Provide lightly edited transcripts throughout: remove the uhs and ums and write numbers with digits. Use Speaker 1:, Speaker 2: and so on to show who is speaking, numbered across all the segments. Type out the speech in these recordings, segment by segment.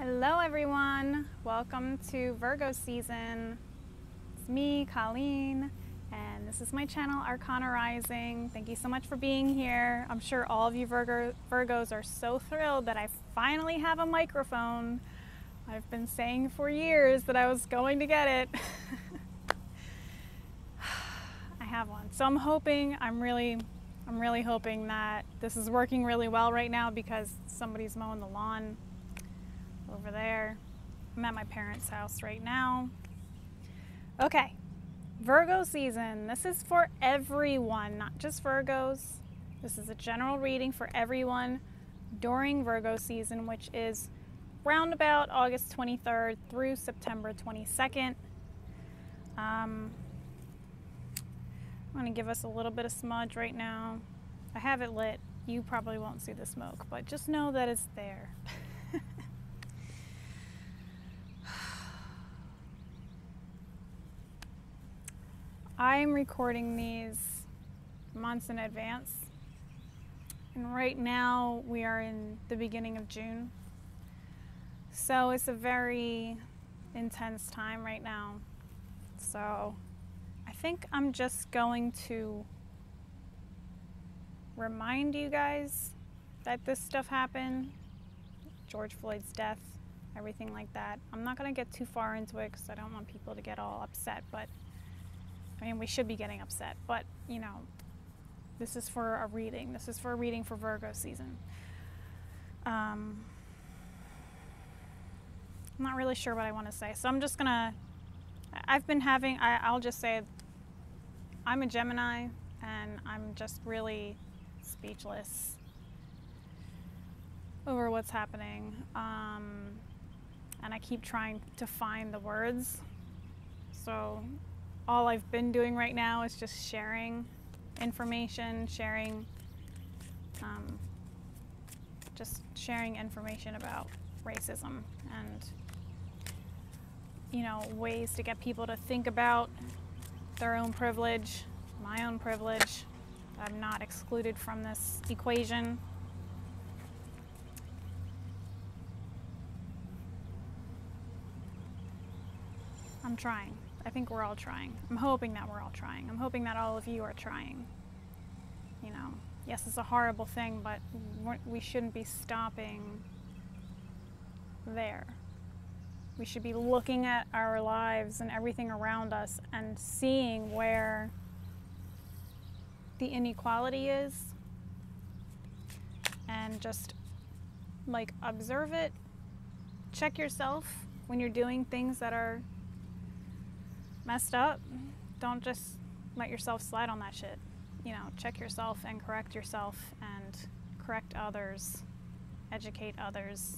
Speaker 1: Hello everyone, welcome to Virgo season. It's me, Colleen, and this is my channel, Arcana Rising. Thank you so much for being here. I'm sure all of you Virgos are so thrilled that I finally have a microphone. I've been saying for years that I was going to get it. I have one. So I'm really hoping that this is working really well right now because somebody's mowing the lawn over there. I'm at my parents' house right now. Okay, Virgo season. This is for everyone, not just Virgos. This is a general reading for everyone during Virgo season, which is round about August 23rd through September 22nd. I'm going to give us a little bit of smudge right now. I have it lit. You probably won't see the smoke, but just know that it's there. I'm recording these months in advance, and right now we are in the beginning of June, so it's a very intense time right now. So I think I'm just going to remind you guys that this stuff happened, George Floyd's death, everything like that. I'm not going to get too far into it because I don't want people to get all upset, but I mean, we should be getting upset, but you know, this is for a reading. This is for a reading for Virgo season. I'm not really sure what I want to say, so I'm just gonna, I'll just say I'm a Gemini, and I'm just really speechless over what's happening. And I keep trying to find the words, so all I've been doing right now is just sharing information, just sharing information about racism and, you know, ways to get people to think about their own privilege, my own privilege. I'm not excluded from this equation. I'm trying. I think we're all trying. I'm hoping that we're all trying. I'm hoping that all of you are trying. You know, yes, it's a horrible thing, but we shouldn't be stopping there. We should be looking at our lives and everything around us and seeing where the inequality is and just like observe it. Check yourself when you're doing things that are messed up. Don't just let yourself slide on that shit. You know, check yourself and correct yourself and correct others, educate others.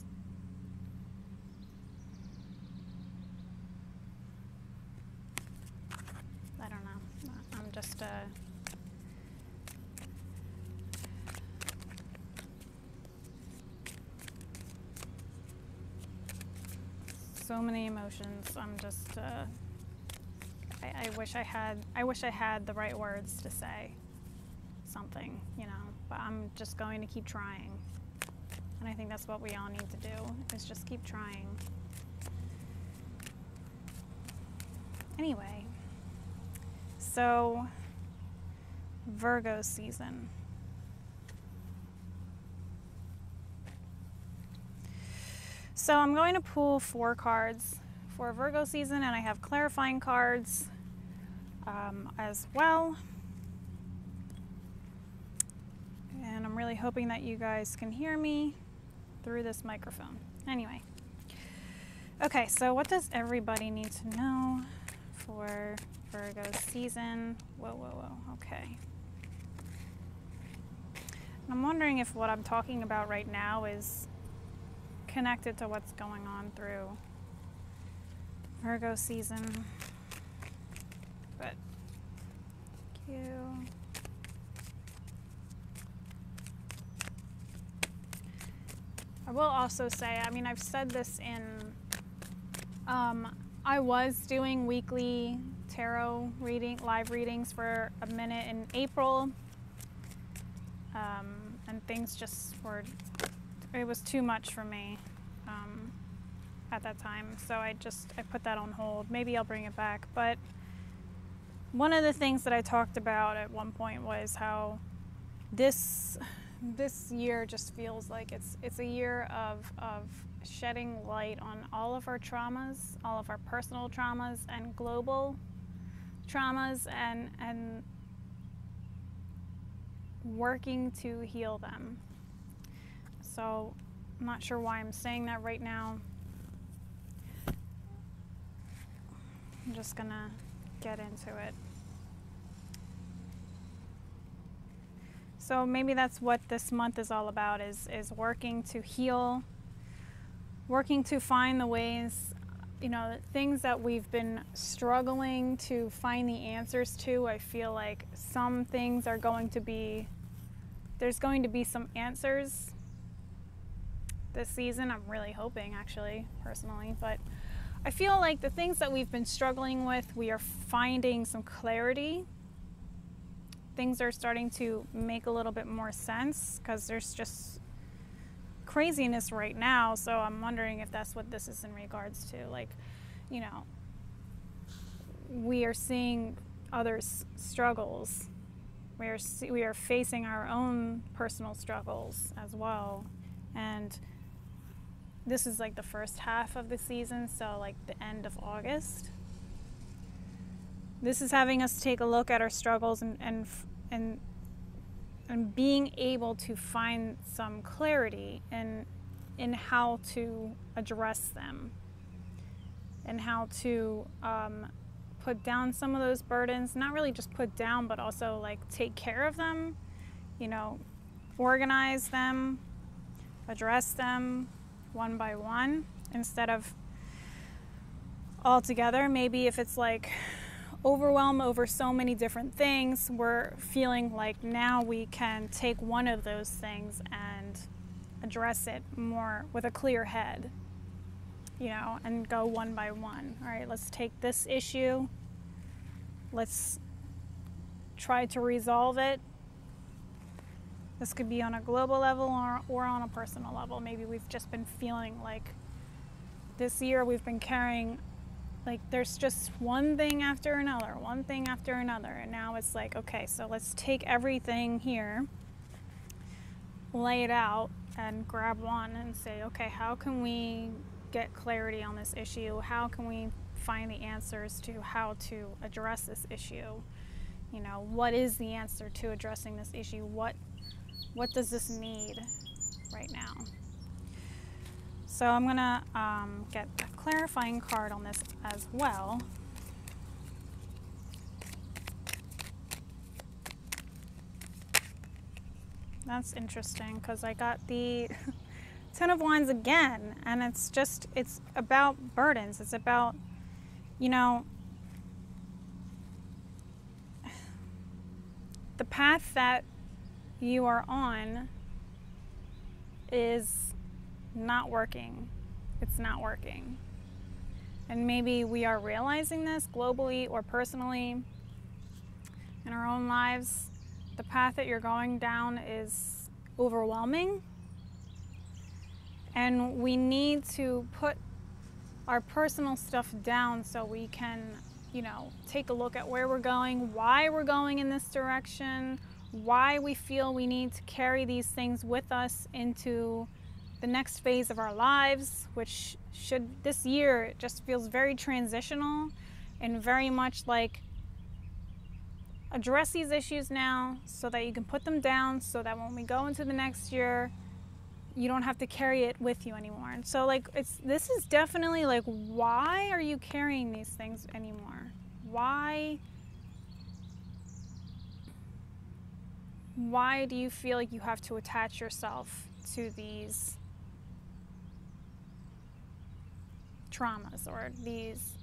Speaker 1: I don't know. I'm just so many emotions. I'm just I wish I had the right words to say something, you know, but I'm just going to keep trying. And I think that's what we all need to do, is just keep trying. Anyway, so Virgo season. So I'm going to pull 4 cards for Virgo season, and I have clarifying cards as well. And I'm really hoping that you guys can hear me through this microphone. Anyway, okay, so what does everybody need to know for Virgo season? Whoa, okay. And I'm wondering if what I'm talking about right now is connected to what's going on through Virgo season, but thank you. I will also say, I mean, I've said this in, I was doing weekly tarot live readings for a minute in April, and things just were, it was too much for me. at that time, so I put that on hold. Maybe I'll bring it back. But one of the things that I talked about at one point was how this year just feels like it's a year of shedding light on all of our traumas, all of our personal traumas and global traumas, and working to heal them. So I'm not sure why I'm saying that right now. I'm just gonna get into it. So maybe that's what this month is all about, is working to heal, working to find the ways, things that we've been struggling to find the answers to. I feel like some things are there's going to be some answers this season. I'm really hoping, actually, personally, but I feel like the things that we've been struggling with, we are finding some clarity. Things are starting to make a little bit more sense because there's just craziness right now. So I'm wondering if that's what this is in regards to. Like, we are seeing others' struggles. We are facing our own personal struggles as well. And this is like the first half of the season, so like the end of August. This is having us take a look at our struggles and being able to find some clarity in how to address them, and how to put down some of those burdens. Not really just put down, but also like take care of them, organize them, address them one by one instead of all together. Maybe if it's like overwhelm over so many different things, we're feeling like now we can take one of those things and address it more with a clear head, and go one by one. All right, let's take this issue. Let's try to resolve it. This could be on a global level or on a personal level. Maybe we've just been feeling like this year we've been carrying, like there's just one thing after another, and now it's like, okay, so let's take everything here, lay it out, and grab one and say, okay, how can we get clarity on this issue? How can we find the answers to how to address this issue? What is the answer to addressing this issue? What does this need right now? So I'm gonna get a clarifying card on this as well. That's interesting because I got the Ten of Wands again, and it's about burdens. It's about, the path that you are on is not working. It's not working. And maybe we are realizing this globally or personally in our own lives. The path that you're going down is overwhelming. And we need to put our personal stuff down so we can, take a look at where we're going, why we're going in this direction, why we feel we need to carry these things with us into the next phase of our lives, which this year, it just feels very transitional and very much like address these issues now so that you can put them down so that when we go into the next year, you don't have to carry it with you anymore. And so this is definitely like, why are you carrying these things anymore? Why do you feel like you have to attach yourself to these traumas or these,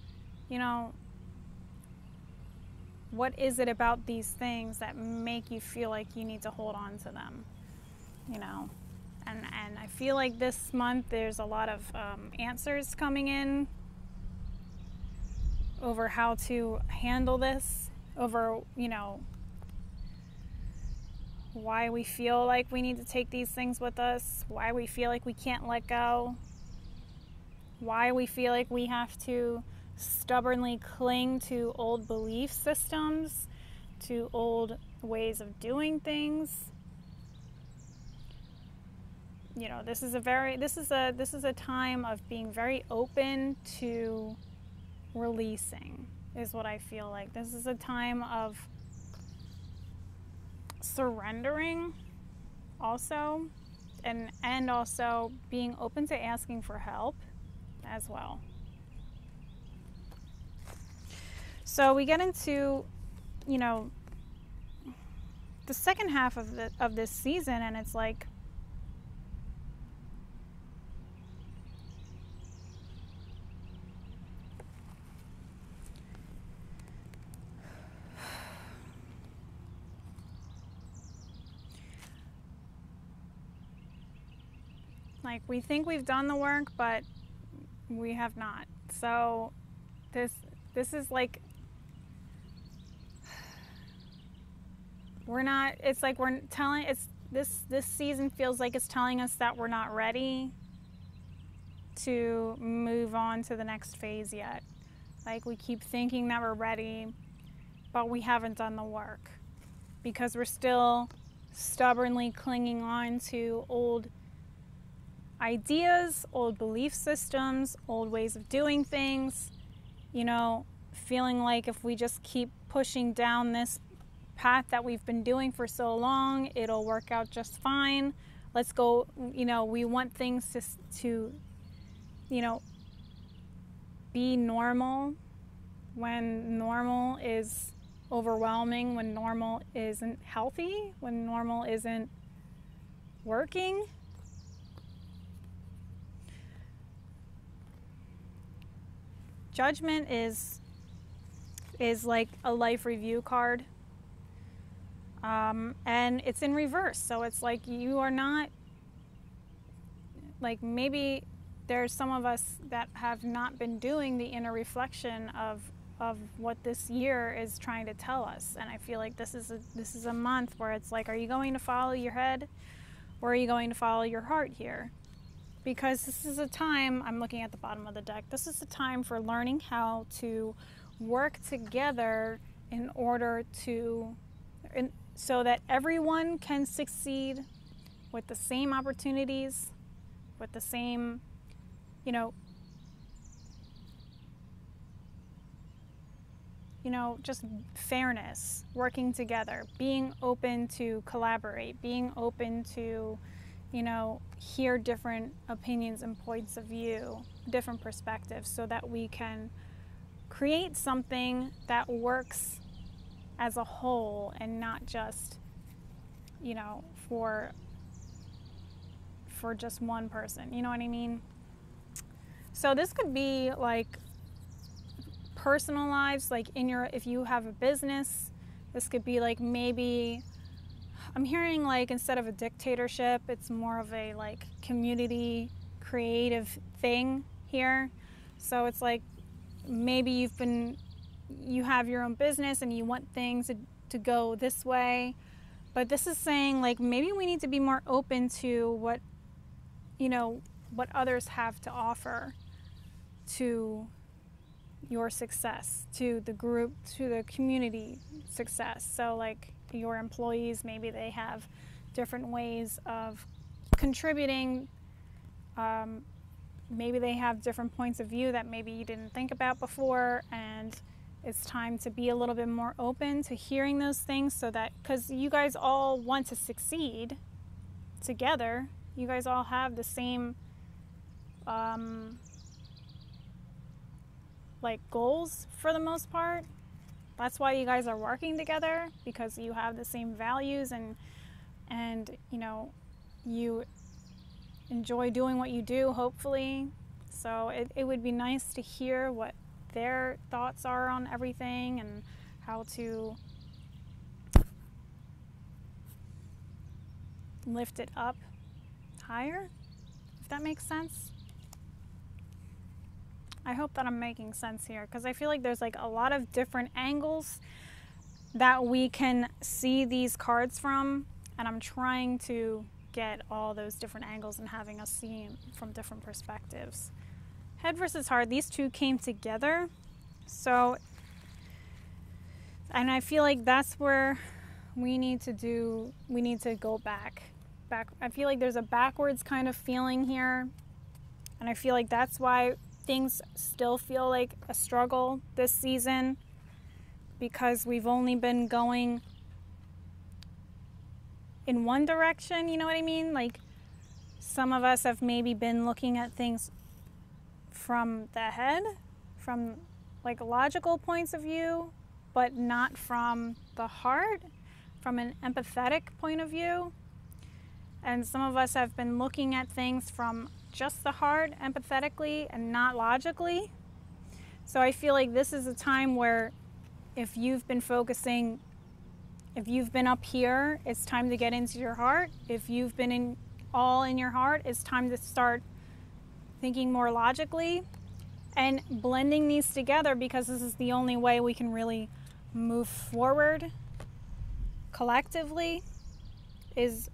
Speaker 1: what is it about these things that make you feel like you need to hold on to them, And I feel like this month there's a lot of answers coming in over how to handle this, over, why we feel like we need to take these things with us, why we feel like we can't let go. why we feel like we have to stubbornly cling to old belief systems, to old ways of doing things. You know, this is a time of being very open to releasing, is what I feel like. This is a time of surrendering also, and also being open to asking for help as well. So we get into, you know, the second half of this season, and it's like, we think we've done the work, but we have not. So this is like, we're not, it's like we're telling, it's this season feels like it's telling us that we're not ready to move on to the next phase yet. Like, we keep thinking that we're ready, but we haven't done the work because we're still stubbornly clinging on to old ideas, old belief systems, old ways of doing things, you know, feeling like if we just keep pushing down this path that we've been doing for so long, it'll work out just fine. Let's go, you know, we want things to you know, be normal when normal is overwhelming, when normal isn't healthy, when normal isn't working. Judgment is like a life review card, and it's in reverse. So it's like you are not, like, maybe there's some of us that have not been doing the inner reflection of what this year is trying to tell us. And I feel like this is a month where it's like, are you going to follow your head, or are you going to follow your heart here? Because this is a time, I'm looking at the bottom of the deck, this is a time for learning how to work together in order to, so that everyone can succeed with the same opportunities, with the same, you know, just fairness, working together, being open to collaborate, being open to, you know, hear different opinions and points of view, different perspectives, so that we can create something that works as a whole and not just, you know, for just one person. You know what I mean? So this could be like personal lives, like if you have a business, this could be like, maybe I'm hearing like, instead of a dictatorship, it's more of a like community creative thing here. So it's like, maybe you have your own business and you want things to go this way, but this is saying like, maybe we need to be more open to what, you know, what others have to offer to your success, to the group, to the community success. So like your employees, maybe they have different ways of contributing. Maybe they have different points of view that maybe you didn't think about before, and it's time to be a little bit more open to hearing those things, so that, because you guys all want to succeed together, you guys all have the same like goals for the most part. That's why you guys are working together, because you have the same values, and you know, you enjoy doing what you do, hopefully. So it would be nice to hear what their thoughts are on everything and how to lift it up higher, if that makes sense. I hope that I'm making sense here, because I feel like there's like a lot of different angles that we can see these cards from, and I'm trying to get all those different angles and having us see from different perspectives. head versus heart, these two came together. So, and I feel like that's where we need to go back. I feel like there's a backwards kind of feeling here. And I feel like that's why things still feel like a struggle this season, because we've only been going in one direction, you know what I mean? Like, some of us have maybe been looking at things from the head, from like logical points of view, but not from the heart, from an empathetic point of view. And some of us have been looking at things from just the heart, empathetically, and not logically. So I feel like this is a time where if you've been up here, it's time to get into your heart. If you've been all in your heart, it's time to start thinking more logically and blending these together, because this is the only way we can really move forward collectively is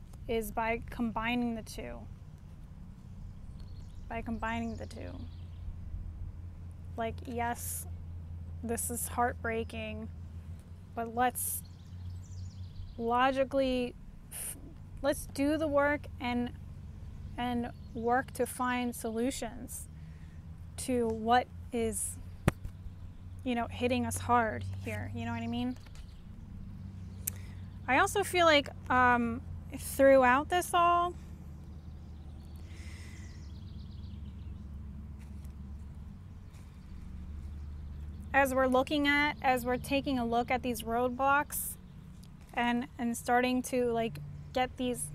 Speaker 1: by combining the two. Like, yes, this is heartbreaking, but let's logically, let's do the work and work to find solutions to what is, hitting us hard here. You know what I mean? I also feel like throughout this all, as we're taking a look at these roadblocks and starting to like get these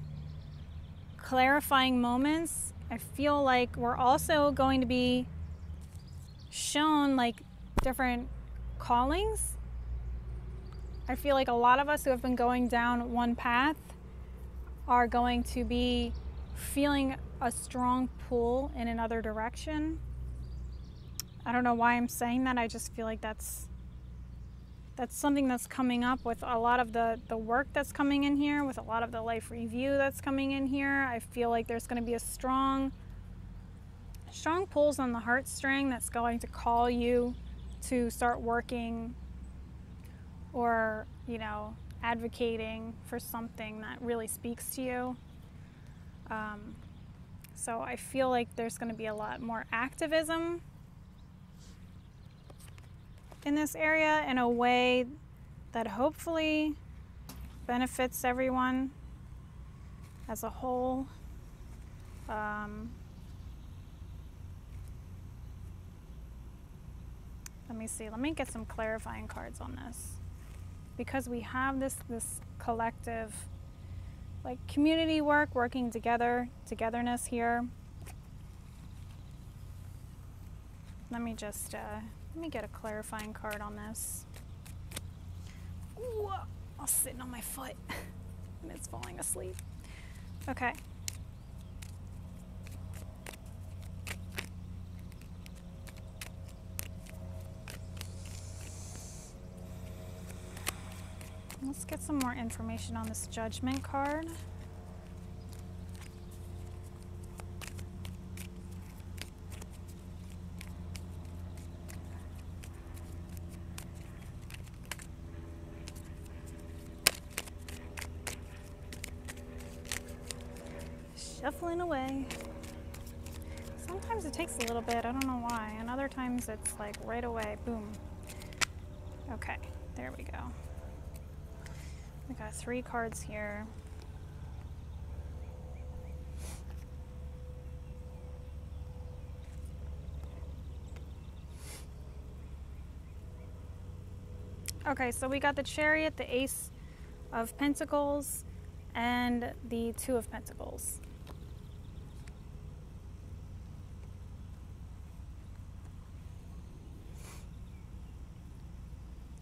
Speaker 1: clarifying moments, I feel like we're also going to be shown like different callings. I feel like a lot of us who have been going down one path are going to be feeling a strong pull in another direction. I don't know why I'm saying that. I just feel like that's something that's coming up with a lot of the work that's coming in here, with a lot of the life review that's coming in here. I feel like there's going to be a strong pulls on the heartstring that's going to call you to start working or, advocating for something that really speaks to you. So I feel like there's going to be a lot more activism in this area in a way that hopefully benefits everyone as a whole. Let me see. Let me get some clarifying cards on this, because we have this collective, like, community work, working togetherness here. Let me just let me get a clarifying card on this. Ooh, I was sitting on my foot and it's falling asleep. Okay. Let's get some more information on this Judgment card. Shuffling away. Sometimes it takes a little bit, I don't know why, and other times it's like right away, boom. Okay, there we go. We got 3 cards here. Okay, so we got the Chariot, the Ace of Pentacles, and the 2 of Pentacles.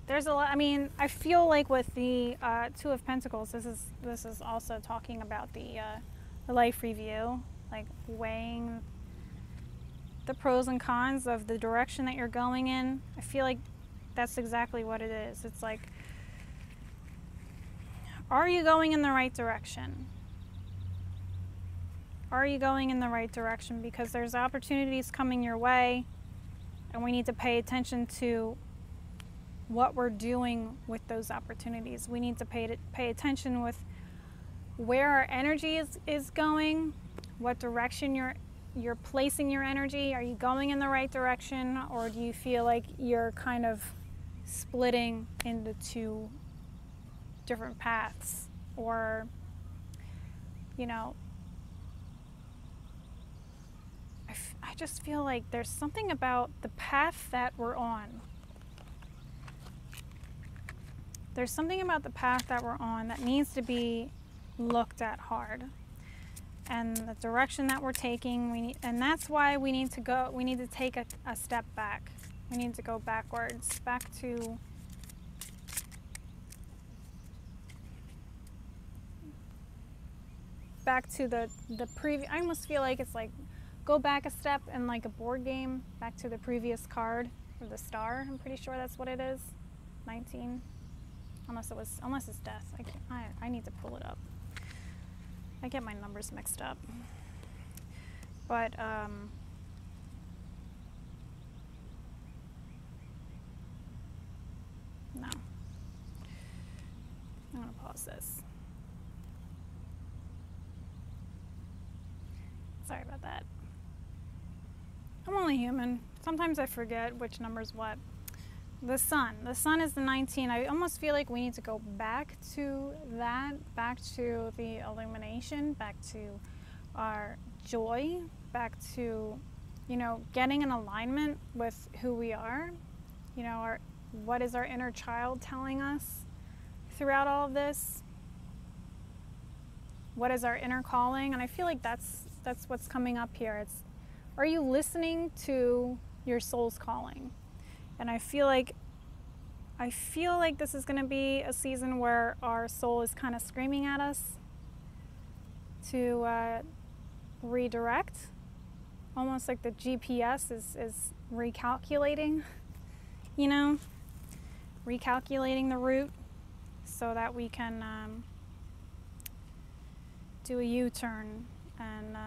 Speaker 1: There's a lot. I mean, I feel like with the 2 of Pentacles, this is also talking about the life review, like weighing the pros and cons of the direction that you're going in. I feel like that's exactly what it is. It's like, are you going in the right direction? Are you going in the right direction? Because there's opportunities coming your way, and we need to pay attention to what we're doing with those opportunities. We need to pay attention with where our energy is going, what direction you're placing your energy. Are you going in the right direction, or do you feel like you're kind of splitting into two different paths? Or, you know, I just feel like there's something about the path that we're on. There's something about the path that we're on that needs to be looked at hard. And the direction that we're taking, and that's why we need to take a step back. We need to go backwards, back to the previous. I almost feel like it's like go back a step in like a board game, back to the previous card or the star. I'm pretty sure that's what it is. 19, unless it's death. I need to pull it up. I get my numbers mixed up. But no. I'm gonna pause this. Sorry about that. I'm only human. Sometimes I forget which number's what. The sun. The sun is the 19. I almost feel like we need to go back to that, back to the illumination, back to our joy, back to, you know, getting in alignment with who we are. You know, what is our inner child telling us throughout all of this? What is our inner calling? And I feel like that's what's coming up here. Are you listening to your soul's calling? And I feel like this is going to be a season where our soul is kind of screaming at us to redirect, almost like the GPS is recalculating, you know, recalculating the route so that we can do a U-turn and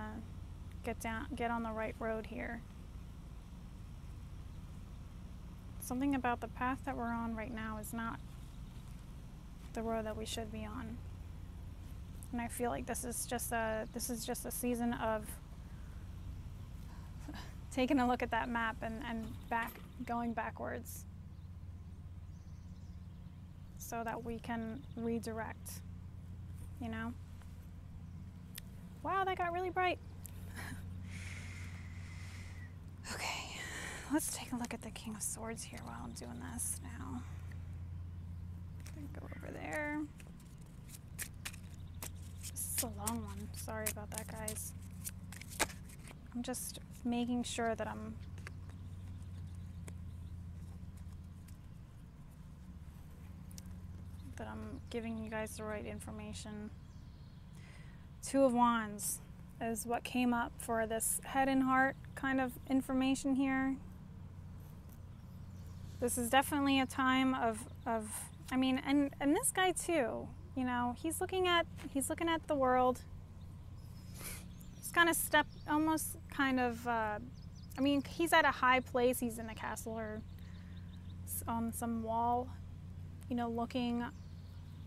Speaker 1: get on the right road here. Something about the path that we're on right now is not the road that we should be on. And I feel like this is just a season of taking a look at that map and going backwards so that we can redirect, you know? Wow, that got really bright. Okay, let's take a look at the King of Swords here while I'm doing this now. Go over there. This is a long one. Sorry about that, guys. I'm just making sure that I'm giving you guys the right information. Two of Wands is what came up for this head and heart kind of information here. This is definitely a time of I mean, and this guy too, you know, he's looking at the world. He's kind of I mean, he's at a high place. He's in a castle or on some wall, you know, looking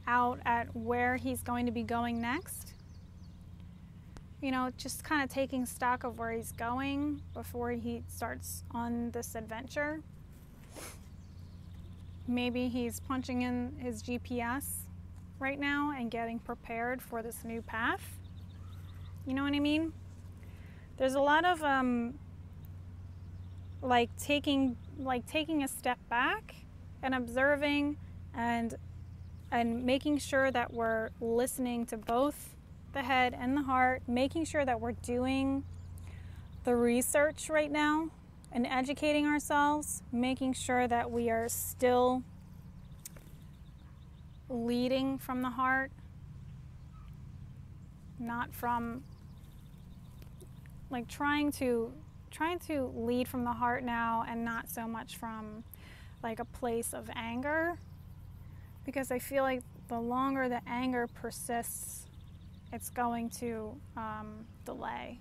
Speaker 1: out at where he's going to be going next. You know, just kind of taking stock of where he's going before he starts on this adventure. Maybe he's punching in his GPS right now and getting prepared for this new path. You know what I mean? There's a lot of taking a step back and observing and making sure that we're listening to both the head and the heart, making sure that we're doing the research right now and educating ourselves, making sure that we are still leading from the heart, not from like trying to lead from the heart now and not so much from like a place of anger, because I feel like the longer the anger persists, it's going to delay.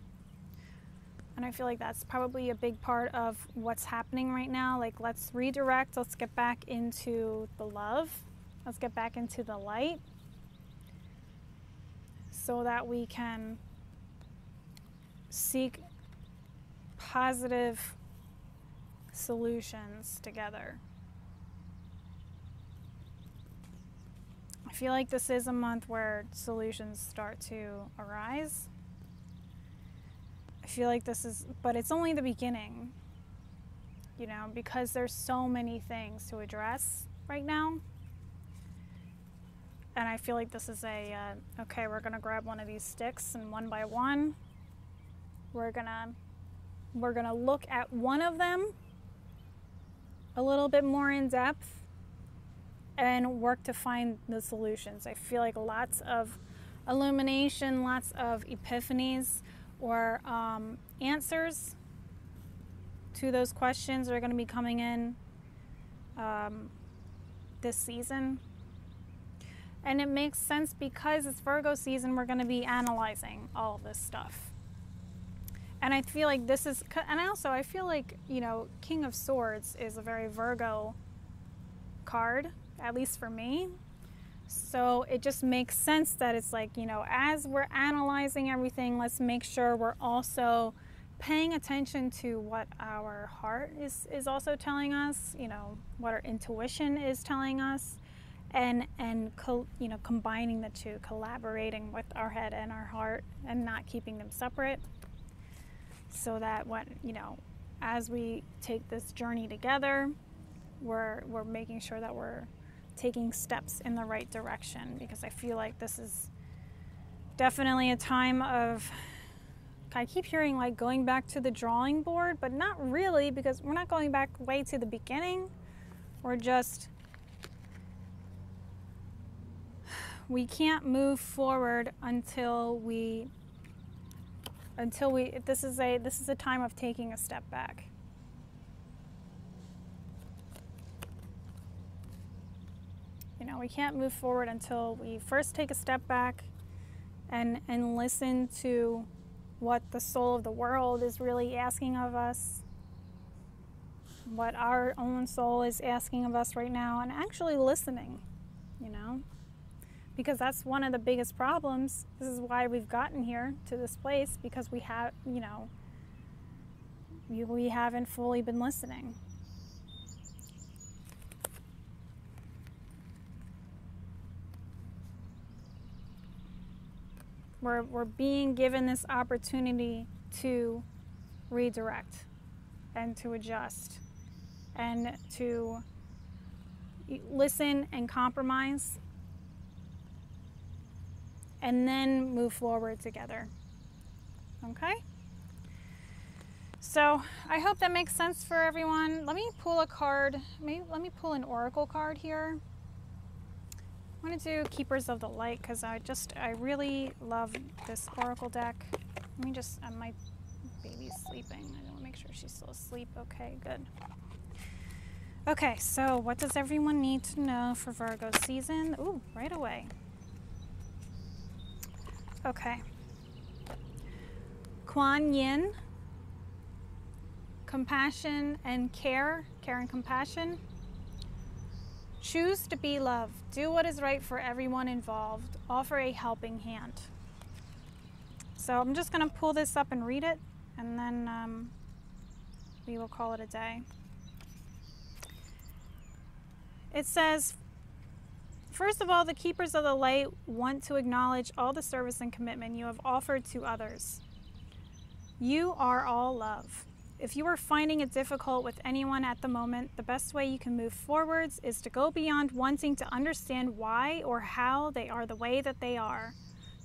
Speaker 1: And I feel like that's probably a big part of what's happening right now. Like, let's redirect, let's get back into the love, let's get back into the light, so that we can seek positive solutions together. I feel like this is a month where solutions start to arise. I feel like this is, but it's only the beginning, you know, because there's so many things to address right now. And I feel like this is okay, we're gonna grab one of these sticks, and one by one, we're gonna look at one of them a little bit more in depth and work to find the solutions. I feel like lots of illumination, lots of epiphanies, or answers to those questions are going to be coming in this season. And it makes sense because it's Virgo season. We're going to be analyzing all of this stuff. And I feel like this is, and also I feel like, you know, King of Swords is a very Virgo card, at least for me. So it just makes sense that it's like, you know, as we're analyzing everything, let's make sure we're also paying attention to what our heart is also telling us, you know, what our intuition is telling us, and you know, combining the two, collaborating with our head and our heart and not keeping them separate, so that when, you know, as we take this journey together, we're making sure that we're taking steps in the right direction. Because I feel like this is definitely a time of, I keep hearing like going back to the drawing board, but not really, because we're not going back way to the beginning. We're just, we can't move forward until this is a time of taking a step back. You know, we can't move forward until we first take a step back and listen to what the soul of the world is really asking of us, what our own soul is asking of us right now, and actually listening, you know, because that's one of the biggest problems. This is why we've gotten here to this place, because we have, you know, we haven't fully been listening. We're being given this opportunity to redirect and to adjust and to listen and compromise, and then move forward together. Okay? So I hope that makes sense for everyone. Let me pull a card. Let me pull an oracle card here. I'm going to do Keepers of the Light, because I really love this oracle deck. My baby's sleeping. I want to make sure she's still asleep. Okay, good. Okay, so what does everyone need to know for Virgo season? Ooh, right away. Okay. Kuan Yin, compassion and care and compassion. Choose to be love. Do what is right for everyone involved. Offer a helping hand. So I'm just going to pull this up and read it, and then we will call it a day. It says, first of all, the Keepers of the Light want to acknowledge all the service and commitment you have offered to others. You are all love. If you are finding it difficult with anyone at the moment, the best way you can move forwards is to go beyond wanting to understand why or how they are the way that they are.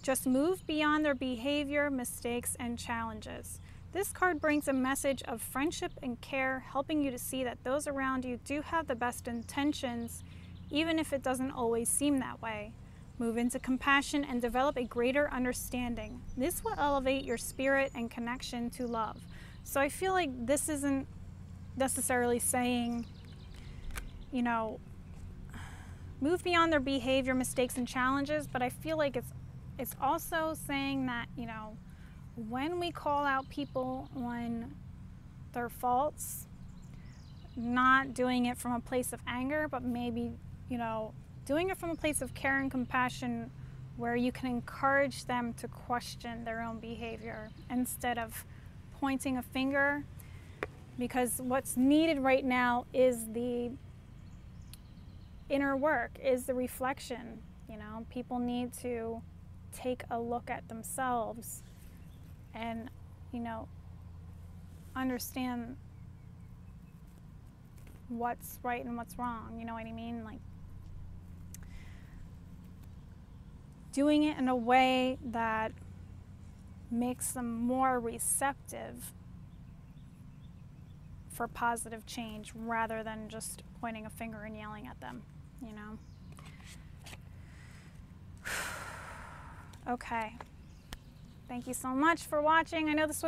Speaker 1: Just move beyond their behavior, mistakes, and challenges. This card brings a message of friendship and care, helping you to see that those around you do have the best intentions, even if it doesn't always seem that way. Move into compassion and develop a greater understanding. This will elevate your spirit and connection to love. So I feel like this isn't necessarily saying, you know, move beyond their behavior, mistakes, and challenges, but I feel like it's also saying that, you know, when we call out people on their faults, not doing it from a place of anger, but maybe, you know, doing it from a place of care and compassion, where you can encourage them to question their own behavior instead of pointing a finger. Because what's needed right now is the inner work, is the reflection. You know, people need to take a look at themselves and, you know, understand what's right and what's wrong. You know what I mean? Like, doing it in a way that makes them more receptive for positive change, rather than just pointing a finger and yelling at them, you know? Okay. Thank you so much for watching. I know this was